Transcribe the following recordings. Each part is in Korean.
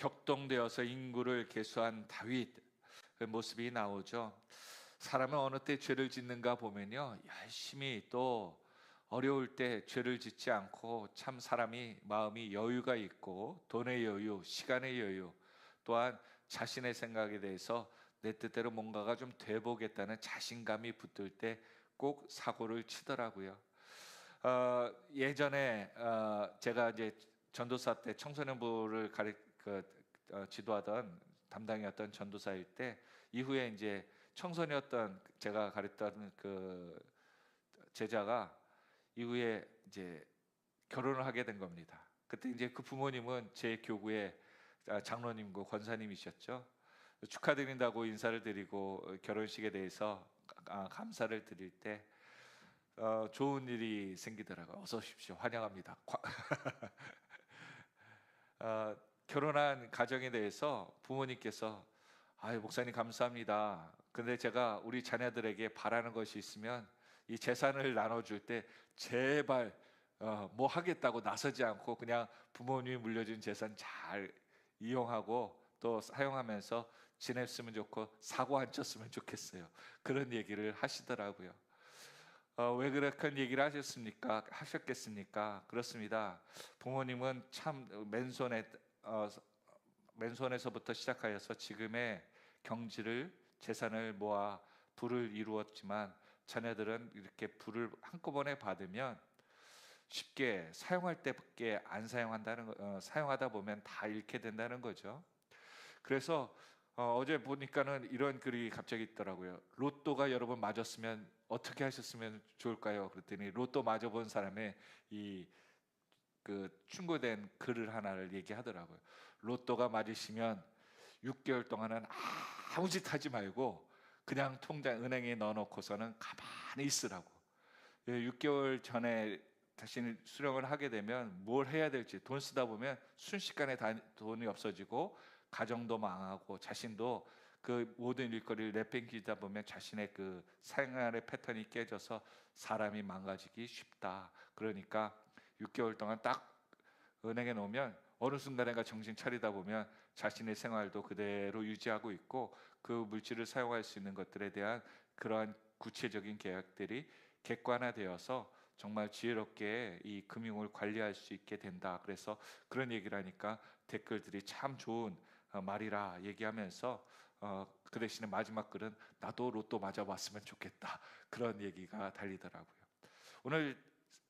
격동되어서 인구를 계수한 다윗 그 모습이 나오죠. 사람은 어느 때 죄를 짓는가 보면요, 열심히 또 어려울 때 죄를 짓지 않고 참 사람이 마음이 여유가 있고 돈의 여유, 시간의 여유, 또한 자신의 생각에 대해서 내 뜻대로 뭔가가 좀 돼보겠다는 자신감이 붙을 때 꼭 사고를 치더라고요. 예전에 제가 이제 전도사 때 청소년부를 지도하던 담당이었던 전도사일 때, 이후에 이제 청소년이었던 제가 가르쳤던 그 제자가 이후에 이제 결혼을 하게 된 겁니다. 그때 이제 그 부모님은 제 교구의 장로님고 권사님이셨죠. 축하드린다고 인사를 드리고 결혼식에 대해서 감사를 드릴 때 좋은 일이 생기더라고요. 어서 오십시오, 환영합니다. 어, 결혼한 가정에 대해서 부모님께서 아유 목사님 감사합니다. 근데 제가 우리 자녀들에게 바라는 것이 있으면 이 재산을 나눠줄 때 제발 뭐 하겠다고 나서지 않고 그냥 부모님이 물려준 재산 잘 이용하고 또 사용하면서 지냈으면 좋고 사고 안 쳤으면 좋겠어요. 그런 얘기를 하시더라고요. 왜 그렇게 얘기를 하셨겠습니까? 그렇습니다. 부모님은 참 맨손에서부터 시작하여서 지금의 경지를 재산을 모아 부를 이루었지만, 자녀들은 이렇게 부를 한꺼번에 받으면 쉽게 사용할 때밖에 안 사용하다 보면 다 잃게 된다는 거죠. 그래서 어제 보니까는 이런 글이 갑자기 있더라고요. 로또가 여러분 맞았으면 어떻게 하셨으면 좋을까요? 그랬더니 로또 맞아본 사람의 이 충고된 글을 하나를 얘기하더라고요. 로또가 맞으시면 6개월 동안은 아무 짓 하지 말고 그냥 은행에 넣어놓고서는 가만히 있으라고. 6개월 전에 다시 수령을 하게 되면 뭘 해야 될지, 돈 쓰다 보면 순식간에 돈이 없어지고 가정도 망하고 자신도 그 모든 일거리를 내팽기다 보면 자신의 그 생활의 패턴이 깨져서 사람이 망가지기 쉽다. 그러니까 6개월 동안 딱 은행에 놓으면 어느 순간에가 정신 차리다 보면 자신의 생활도 그대로 유지하고 있고 그 물질을 사용할 수 있는 것들에 대한 그러한 구체적인 계약들이 객관화되어서 정말 지혜롭게 이 금융을 관리할 수 있게 된다. 그래서 그런 얘기를 하니까 댓글들이 참 좋은 말이라 얘기하면서 그 대신에 마지막 글은 나도 로또 맞아봤으면 좋겠다, 그런 얘기가 달리더라고요. 오늘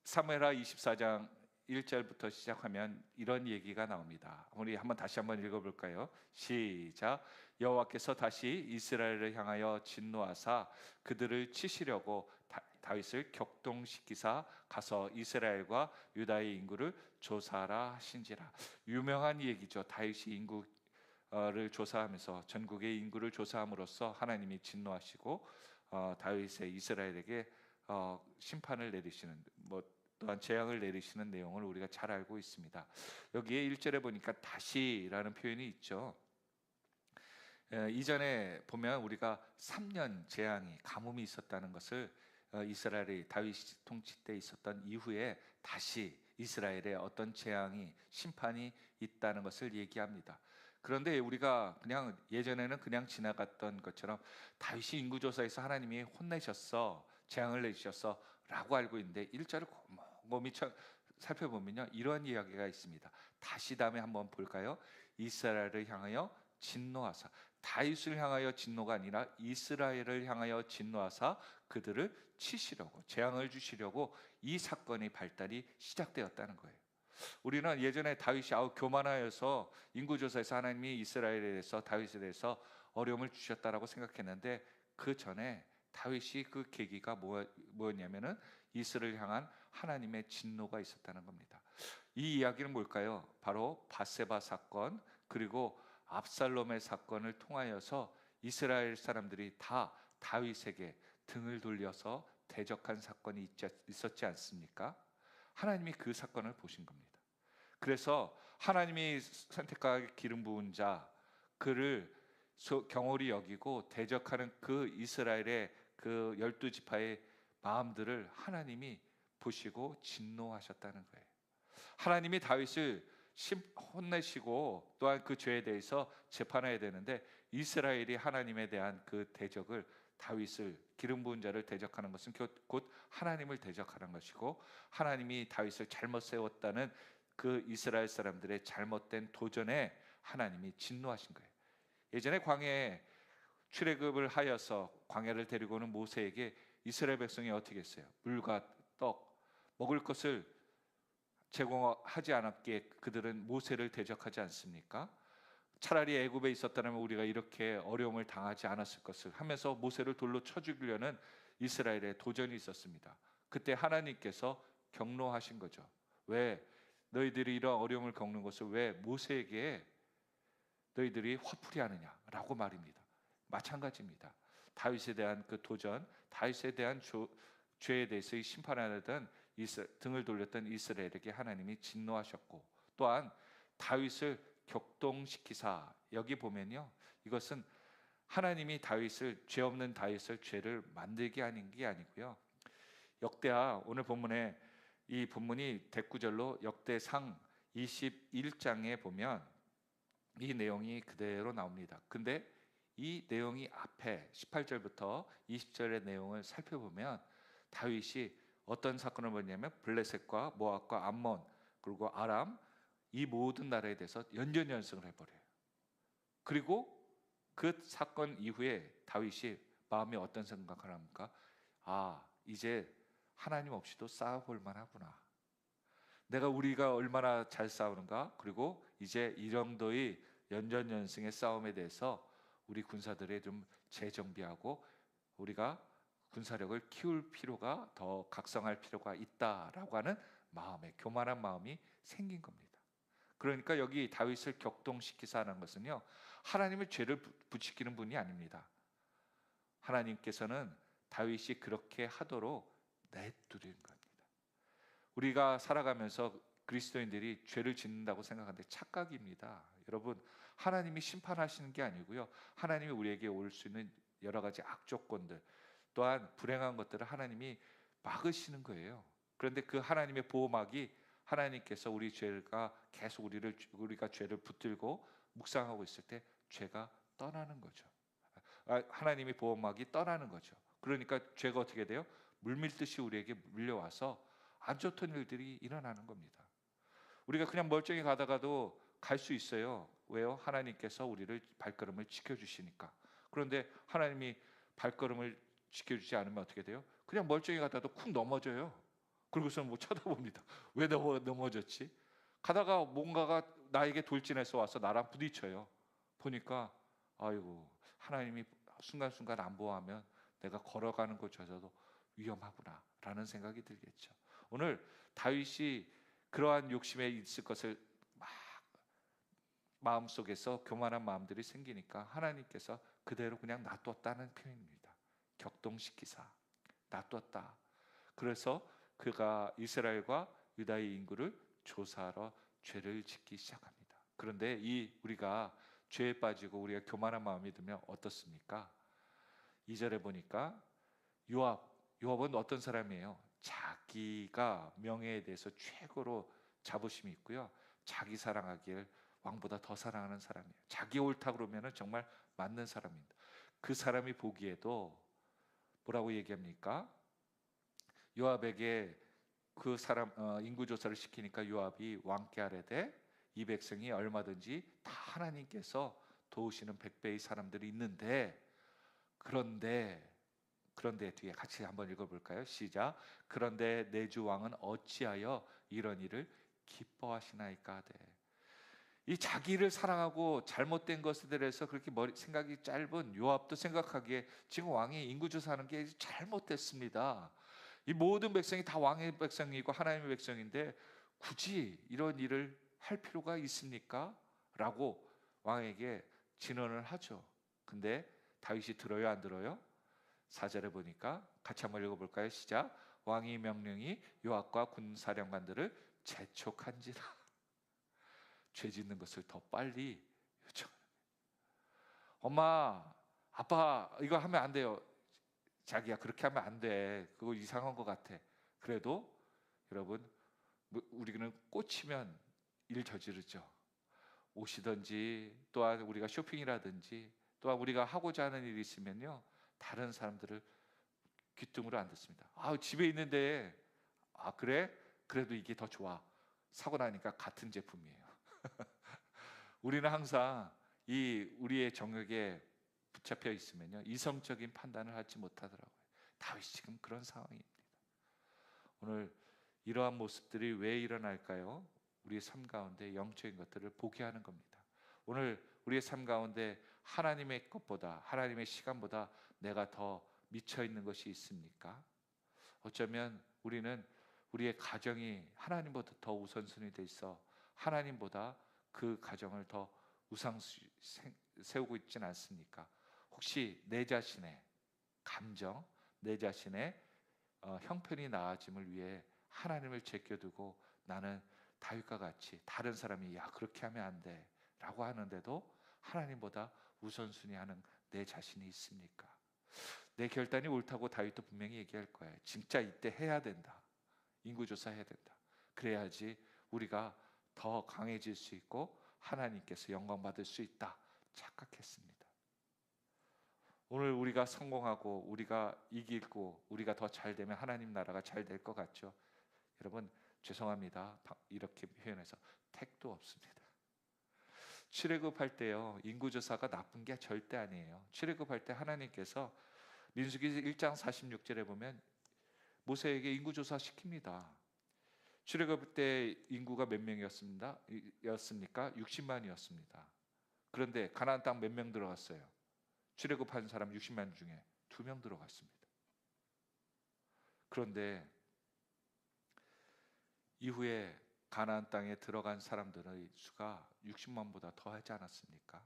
사무엘하 24장 1절부터 시작하면 이런 얘기가 나옵니다. 우리 다시 한번 읽어볼까요? 시작. 여호와께서 다시 이스라엘을 향하여 진노하사 그들을 치시려고 다윗을 격동시키사 가서 이스라엘과 유다의 인구를 조사하라 하신지라. 유명한 얘기죠. 다윗이 인구를 조사하면서 전국의 인구를 조사함으로써 하나님이 진노하시고 다윗의 이스라엘에게 심판을 내리시는, 또한 재앙을 내리시는 내용을 우리가 잘 알고 있습니다. 여기에 1절에 보니까 다시라는 표현이 있죠. 이전에 보면 우리가 3년 재앙이, 가뭄이 있었다는 것을 이스라엘이 다윗 통치 때 있었던 이후에 다시 이스라엘에 어떤 재앙이, 심판이 있다는 것을 얘기합니다. 그런데 우리가 그냥 예전에는 그냥 지나갔던 것처럼 다윗이 인구조사에서 하나님이 혼내셨어, 재앙을 내주셨어 라고 알고 있는데 1절을 곰곰이 살펴보면요, 이런 이야기가 있습니다. 다시 다음에 한번 볼까요? 이스라엘을 향하여 진노하사, 다윗을 향하여 진노가 아니라 이스라엘을 향하여 진노하사 그들을 치시려고, 재앙을 주시려고 이 사건의 발달이 시작되었다는 거예요. 우리는 예전에 다윗이 교만하여서 인구조사에서 하나님이 이스라엘에 대해서, 다윗에 대해서 어려움을 주셨다라고 생각했는데, 그 전에 다윗이 그 계기가 뭐였냐면은 이스라엘을 향한 하나님의 진노가 있었다는 겁니다. 이 이야기는 뭘까요? 바로 밧세바 사건, 그리고 압살롬의 사건을 통하여서 이스라엘 사람들이 다 다윗에게 등을 돌려서 대적한 사건이 있었지 않습니까? 하나님이 그 사건을 보신 겁니다. 그래서 하나님이 선택하여 기름 부은 자, 그를 경홀히 여기고 대적하는 그 이스라엘의 그 12지파의 마음들을 하나님이 보시고 진노하셨다는 거예요. 하나님이 다윗을 혼내시고 또한 그 죄에 대해서 재판해야 되는데 이스라엘이 하나님에 대한 그 대적을 다윗을 기름 부은 자를 대적하는 것은 곧 하나님을 대적하는 것이고 하나님이 다윗을 잘못 세웠다는 그 이스라엘 사람들의 잘못된 도전에 하나님이 진노하신 거예요. 예전에 광야에 출애굽을 하여서 광야를 데리고 오는 모세에게 이스라엘 백성이 어떻게 했어요? 물과 떡 먹을 것을 제공하지 않았기에 그들은 모세를 대적하지 않습니까? 차라리 애굽에 있었다면 우리가 이렇게 어려움을 당하지 않았을 것을 하면서 모세를 돌로 쳐 죽이려는 이스라엘의 도전이 있었습니다. 그때 하나님께서 경로하신 거죠. 왜 너희들이 이런 어려움을 겪는 것을 왜 모세에게 너희들이 화풀이 하느냐라고 말입니다. 마찬가지입니다. 다윗에 대한 그 도전, 다윗에 대한 죄에 대해서 심판하던 등을 돌렸던 이스라엘에게 하나님이 진노하셨고 또한 다윗을 격동시키사 여기 보면요. 이것은 하나님이 다윗을 죄 없는 다윗을 죄를 만들게 하는 게 아니고요. 역대하 오늘 본문에 이 본문이 대구절로 역대상 21장에 보면 이 내용이 그대로 나옵니다. 근데 이 내용이 앞에 18절부터 20절의 내용을 살펴보면 다윗이 어떤 사건을 벌였냐면 블레셋과 모압과 암몬 그리고 아람 이 모든 나라에 대해서 연전연승을 해버려요. 그리고 그 사건 이후에 다윗이 마음에 어떤 생각을 합니까? 아, 이제 하나님 없이도 싸워볼 만하구나. 우리가 얼마나 잘 싸우는가? 그리고 이제 이 정도의 연전연승의 싸움에 대해서 우리 군사들의 좀 재정비하고 우리가 군사력을 키울 필요가 더 각성할 필요가 있다라고 하는 마음에 교만한 마음이 생긴 겁니다. 그러니까 여기 다윗을 격동시키사는 것은요 하나님의 죄를 부추기는 분이 아닙니다. 하나님께서는 다윗이 그렇게 하도록 내두는 겁니다. 우리가 살아가면서 그리스도인들이 죄를 짓는다고 생각하는데 착각입니다. 여러분 하나님이 심판하시는 게 아니고요 하나님이 우리에게 올 수 있는 여러 가지 악조건들 또한 불행한 것들을 하나님이 막으시는 거예요. 그런데 그 하나님의 보호막이 하나님께서 우리 죄가 계속 우리가 죄를 붙들고 묵상하고 있을 때 죄가 떠나는 거죠. 하나님의 보호막이 떠나는 거죠. 그러니까 죄가 어떻게 돼요? 물밀듯이 우리에게 밀려와서 안 좋던 일들이 일어나는 겁니다. 우리가 그냥 멀쩡히 가다가도 갈 수 있어요. 왜요? 하나님께서 우리를 발걸음을 지켜주시니까. 그런데 하나님이 발걸음을 지켜주지 않으면 어떻게 돼요? 그냥 멀쩡히 가다도 쿵 넘어져요. 그러고서 뭐 쳐다봅니다. 왜 넘어졌지? 가다가 뭔가가 나에게 돌진해서 와서 나랑 부딪혀요. 보니까 아이고 하나님이 순간순간 안 보호하면 내가 걸어가는 곳조차도 위험하구나 라는 생각이 들겠죠. 오늘 다윗이 그러한 욕심에 있을 것을 막 마음속에서 교만한 마음들이 생기니까 하나님께서 그대로 그냥 놔뒀다는 표현입니다. 격동시키사 놔뒀다. 그래서 그가 이스라엘과 유다의 인구를 조사하러 죄를 짓기 시작합니다. 그런데 우리가 죄에 빠지고 우리가 교만한 마음이 들면 어떻습니까? 2절에 보니까 요압은 어떤 사람이에요? 자기가 명예에 대해서 최고로 자부심이 있고요. 자기 사랑하기를 왕보다 더 사랑하는 사람이에요. 자기 옳다 그러면 정말 맞는 사람입니다. 그 사람이 보기에도 뭐라고 얘기합니까? 요압에게 그 사람 인구 조사를 시키니까 요압이 왕께 아뢰되 이 백성이 얼마든지 다 하나님께서 도우시는 100배의 사람들이 있는데 그런데 뒤에 같이 한번 읽어볼까요? 시작. 그런데 내 주 왕은 어찌하여 이런 일을 기뻐하시나이까 하되 이 자기를 사랑하고 잘못된 것에 대해서 그렇게 생각이 짧은 요압도 생각하기에 지금 왕이 인구조사하는 게 잘못됐습니다. 이 모든 백성이 다 왕의 백성이고 하나님의 백성인데 굳이 이런 일을 할 필요가 있습니까? 라고 왕에게 진언을 하죠. 근데 다윗이 들어요 안 들어요? 4절에 보니까 같이 한번 읽어볼까요? 시작. 왕의 명령이 요압과 군사령관들을 재촉한지라. 죄 짓는 것을 더 빨리 요청합니다. 엄마, 아빠 이거 하면 안 돼요. 자기야 그렇게 하면 안 돼. 그거 이상한 것 같아. 그래도 여러분 우리는 꽂히면 일 저지르죠. 옷이든지 또한 우리가 쇼핑이라든지 또한 우리가 하고자 하는 일이 있으면요, 다른 사람들을 귀뚱으로 안 듣습니다. 아, 집에 있는데, 아 그래? 그래도 이게 더 좋아. 사고 나니까 같은 제품이에요. 우리는 항상 이 우리의 정욕에 붙잡혀 있으면요, 이성적인 판단을 하지 못하더라고요. 다윗이 지금 그런 상황입니다. 오늘 이러한 모습들이 왜 일어날까요? 우리의 삶 가운데 영적인 것들을 보게 하는 겁니다. 오늘 우리의 삶 가운데 하나님의 것보다, 하나님의 시간보다 내가 더 미쳐 있는 것이 있습니까? 어쩌면 우리는 우리의 가정이 하나님보다 더 우선순위 돼 있어 하나님보다 그 가정을 더 우상시 세우고 있지는 않습니까? 혹시 내 자신의 감정, 내 자신의 형편이 나아짐을 위해 하나님을 제껴두고 나는 다윗과 같이 다른 사람이 야 그렇게 하면 안 돼 라고 하는데도 하나님보다 우선순위하는 내 자신이 있습니까? 내 결단이 옳다고 다윗도 분명히 얘기할 거예요. 진짜 이때 해야 된다. 인구조사 해야 된다. 그래야지 우리가 더 강해질 수 있고 하나님께서 영광 받을 수 있다 착각했습니다. 오늘 우리가 성공하고 우리가 이기고 우리가 더 잘 되면 하나님 나라가 잘 될 것 같죠? 여러분 죄송합니다. 이렇게 표현해서 택도 없습니다. 출애굽할 때요, 인구조사가 나쁜 게 절대 아니에요. 출애굽할 때 하나님께서 민수기 1장 46절에 보면 모세에게 인구조사 시킵니다. 출애굽 때 인구가 몇 명이었습니까? 60만이었습니다. 그런데 가나안 땅 몇 명 들어갔어요? 출애굽한 사람 60만 중에 2명 들어갔습니다. 그런데 이후에 가나안 땅에 들어간 사람들의 수가 60만보다 더하지 않았습니까?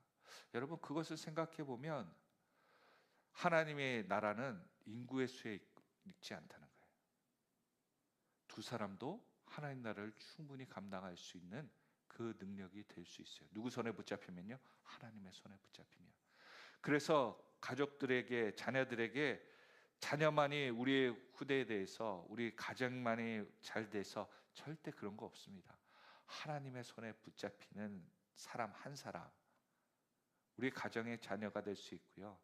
여러분 그것을 생각해 보면 하나님의 나라는 인구의 수에 있지 않다는 거예요. 두 사람도 하나님 나라를 충분히 감당할 수 있는 그 능력이 될 수 있어요. 누구 손에 붙잡히면요? 하나님의 손에 붙잡히면. 그래서 가족들에게, 자녀들에게 자녀만이 우리의 후대에 대해서, 우리 가정만이 잘 돼서 절대 그런 거 없습니다. 하나님의 손에 붙잡히는 사람 한 사람, 우리 가정의 자녀가 될 수 있고요,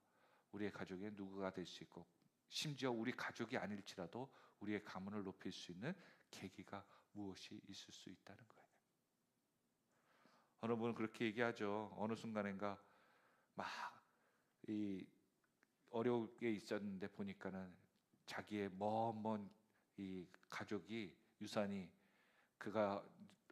우리의 가족의 누구가 될 수 있고, 심지어 우리 가족이 아닐지라도 우리의 가문을 높일 수 있는 계기가 무엇이 있을 수 있다는 거예요. 어느 분은 그렇게 얘기하죠. 어느 순간인가 막 이 어려울 게 있었는데 보니까는 자기의 먼 이 가족이 유산이 그가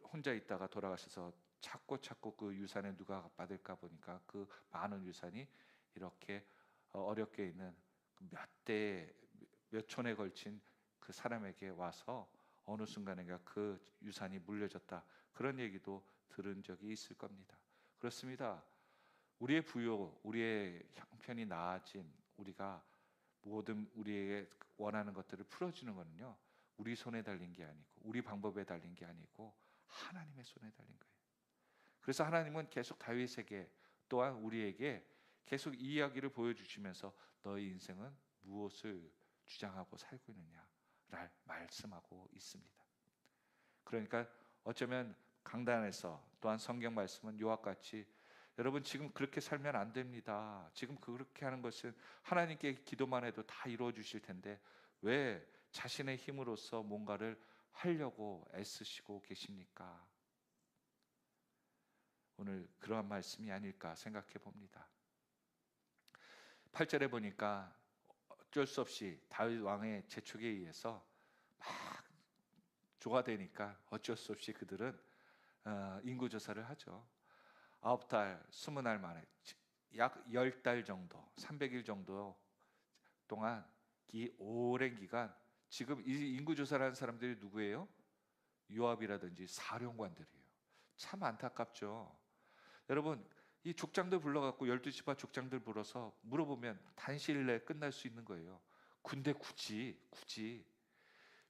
혼자 있다가 돌아가셔서 찾고 그 유산에 누가 받을까 보니까 그 많은 유산이 이렇게 어렵게 있는 몇 촌에 걸친 그 사람에게 와서 어느 순간인가 그 유산이 물려졌다. 그런 얘기도 들은 적이 있을 겁니다. 그렇습니다. 우리의 부요, 우리의 형편이 나아진, 우리가 모든 우리에게 원하는 것들을 풀어주는 것은요, 우리 손에 달린 게 아니고 우리 방법에 달린 게 아니고 하나님의 손에 달린 거예요. 그래서 하나님은 계속 다윗에게 또한 우리에게 계속 이 이야기를 보여주시면서 너의 인생은 무엇을 주장하고 살고 있느냐를 말씀하고 있습니다. 그러니까 어쩌면 강단에서 또한 성경 말씀은 이와 같이 여러분 지금 그렇게 살면 안 됩니다. 지금 그렇게 하는 것은 하나님께 기도만 해도 다 이루어 주실 텐데 왜 자신의 힘으로써 뭔가를 하려고 애쓰시고 계십니까? 오늘 그러한 말씀이 아닐까 생각해 봅니다. 8절에 보니까 어쩔 수 없이 다윗 왕의 재촉에 의해서 막 조화되니까 어쩔 수 없이 그들은 인구조사를 하죠. 9달, 20날 만에 약 10달 정도, 300일 정도 동안 이 오랜 기간 지금 이 인구조사를 하는 사람들이 누구예요? 요압이라든지 사령관들이에요. 참 안타깝죠. 여러분 이 족장들 불러갖고 12지파 족장들 불러서 물어보면 단시일 내에 끝날 수 있는 거예요. 근데 굳이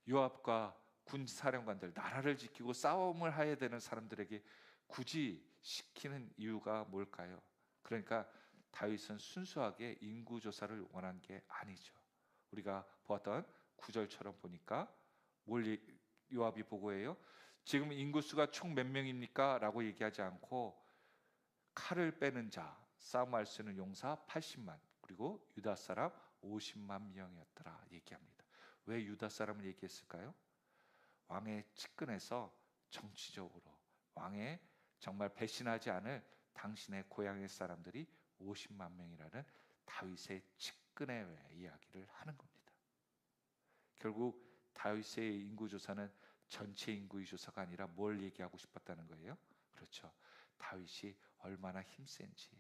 요압과 군 사령관들, 나라를 지키고 싸움을 해야 되는 사람들에게 굳이 시키는 이유가 뭘까요? 그러니까 다윗은 순수하게 인구조사를 원한 게 아니죠. 우리가 보았던 9절처럼 보니까 뭘 요압이 보고해요? 지금 인구수가 총 몇 명입니까? 라고 얘기하지 않고 칼을 빼는 자, 싸움할 수 있는 용사 80만, 그리고 유다 사람 50만 명이었더라 얘기합니다. 왜 유다 사람을 얘기했을까요? 왕의 측근에서 정치적으로 왕의 정말 배신하지 않을 당신의 고향의 사람들이 50만 명이라는 다윗의 측근의 이야기를 하는 겁니다. 결국 다윗의 인구 조사는 전체 인구의 조사가 아니라 뭘 얘기하고 싶었다는 거예요? 그렇죠. 다윗이 얼마나 힘센지,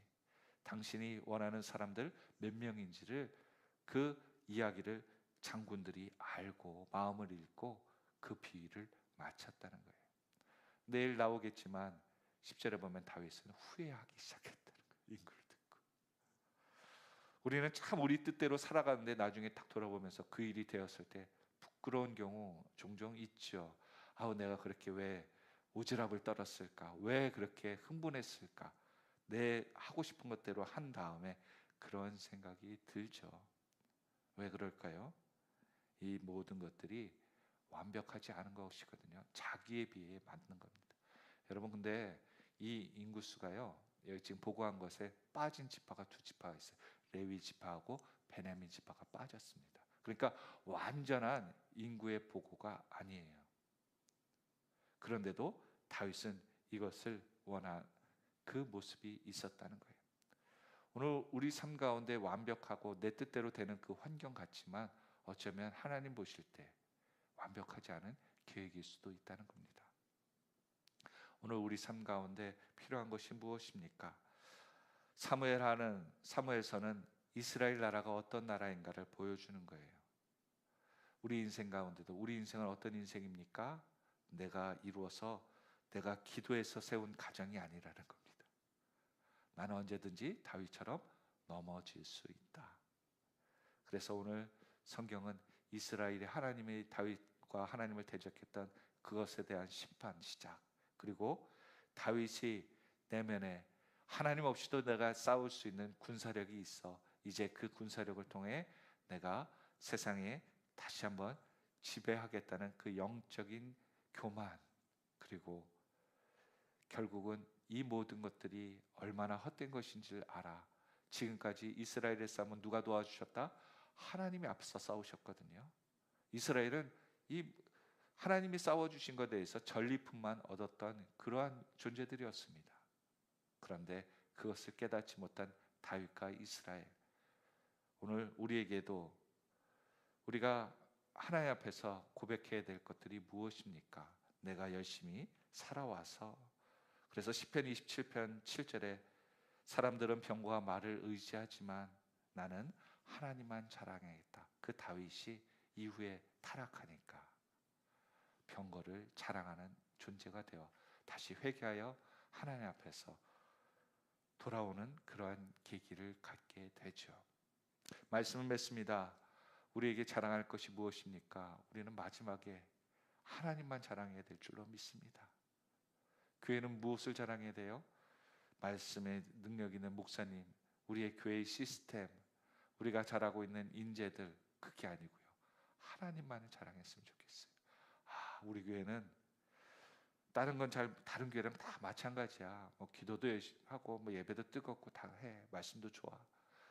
당신이 원하는 사람들 몇 명인지를, 그 이야기를 장군들이 알고 마음을 읽고 그 비위를 맞췄다는 거예요. 내일 나오겠지만 10절에 보면 다윗은 후회하기 시작했다는 거예요. 인구를 듣고. 우리는 참 우리 뜻대로 살아가는데 나중에 딱 돌아보면서 그 일이 되었을 때 부끄러운 경우 종종 있죠. 아우, 내가 그렇게 왜 오지랖을 떨었을까? 왜 그렇게 흥분했을까? 내 하고 싶은 것대로 한 다음에 그런 생각이 들죠. 왜 그럴까요? 이 모든 것들이 완벽하지 않은 것이거든요. 자기에 비해 맞는 겁니다. 여러분, 근데 이 인구수가요, 여기 지금 보고한 것에 빠진 지파가 두 지파가 있어요. 레위 지파하고 베냐민 지파가 빠졌습니다. 그러니까 완전한 인구의 보고가 아니에요. 그런데도 다윗은 이것을 원한 그 모습이 있었다는 거예요. 오늘 우리 삶 가운데 완벽하고 내 뜻대로 되는 그 환경 같지만 어쩌면 하나님 보실 때 완벽하지 않은 계획일 수도 있다는 겁니다. 오늘 우리 삶 가운데 필요한 것이 무엇입니까? 사무엘서는 이스라엘 나라가 어떤 나라인가를 보여주는 거예요. 우리 인생 가운데도 우리 인생은 어떤 인생입니까? 내가 이루어서 내가 기도해서 세운 가정이 아니라는 겁니다. 나는 언제든지 다윗처럼 넘어질 수 있다. 그래서 오늘 성경은 이스라엘의 하나님의 다윗과 하나님을 대적했던 그것에 대한 심판 시작, 그리고 다윗이 내면에 하나님 없이도 내가 싸울 수 있는 군사력이 있어, 이제 그 군사력을 통해 내가 세상에 다시 한번 지배하겠다는 그 영적인 교만, 그리고 결국은 이 모든 것들이 얼마나 헛된 것인지를 알아. 지금까지 이스라엘의 싸움은 누가 도와주셨다? 하나님이 앞서 싸우셨거든요. 이스라엘은 이 하나님이 싸워주신 것에 대해서 전리품만 얻었던 그러한 존재들이었습니다. 그런데 그것을 깨닫지 못한 다윗과 이스라엘, 오늘 우리에게도 우리가 하나님 앞에서 고백해야 될 것들이 무엇입니까? 내가 열심히 살아와서, 그래서 시편 27편 7절에 사람들은 병과 말을 의지하지만 나는 하나님만 자랑하겠다. 그 다윗이 이후에 타락하니까 병거를 자랑하는 존재가 되어 다시 회개하여 하나님 앞에서 돌아오는 그러한 계기를 갖게 되죠. 말씀을 맺습니다. 우리에게 자랑할 것이 무엇입니까? 우리는 마지막에 하나님만 자랑해야 될 줄로 믿습니다. 교회는 무엇을 자랑해야 돼요? 말씀의 능력 있는 목사님, 우리의 교회의 시스템, 우리가 잘하고 있는 인재들, 그게 아니고요, 하나님만을 자랑했으면 좋겠어요. 우리 교회는 다른 건 다른 교회랑 다 마찬가지야. 뭐 기도도 열심히 하고 뭐 예배도 뜨겁고 다 해, 말씀도 좋아.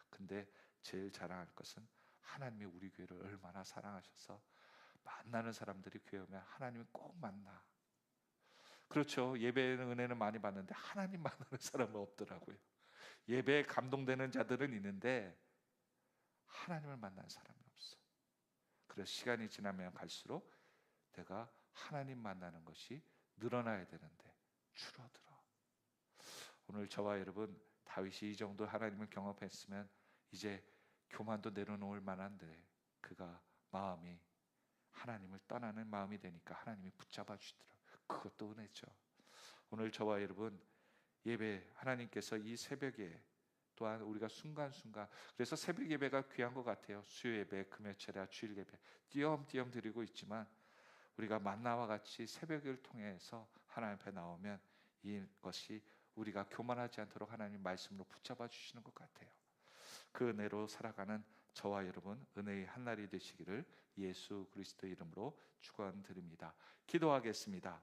근데 제일 자랑할 것은 하나님이 우리 교회를 얼마나 사랑하셔서 만나는 사람들이 교회 오면 하나님을 꼭 만나. 그렇죠. 예배는 은혜는 많이 받는데 하나님 만나는 사람은 없더라고요. 예배에 감동되는 자들은 있는데 하나님을 만나는 사람이 없어. 그래서 시간이 지나면 갈수록 내가 하나님 만나는 것이 늘어나야 되는데 줄어들어. 오늘 저와 여러분, 다윗이 이 정도 하나님을 경험했으면 이제 교만도 내려놓을 만한데 그가 마음이 하나님을 떠나는 마음이 되니까 하나님이 붙잡아 주시더라고요. 그것도 은혜죠. 오늘 저와 여러분, 예배 하나님께서 이 새벽에 또한 우리가 순간순간, 그래서 새벽 예배가 귀한 것 같아요. 수요 예배, 금요철야, 주일 예배 띄엄띄엄 드리고 있지만 우리가 만나와 같이 새벽을 통해서 하나님 앞에 나오면 이것이 우리가 교만하지 않도록 하나님 말씀으로 붙잡아 주시는 것 같아요. 그 은혜로 살아가는 저와 여러분 은혜의 한날이 되시기를 예수 그리스도의 이름으로 축원드립니다. 기도하겠습니다.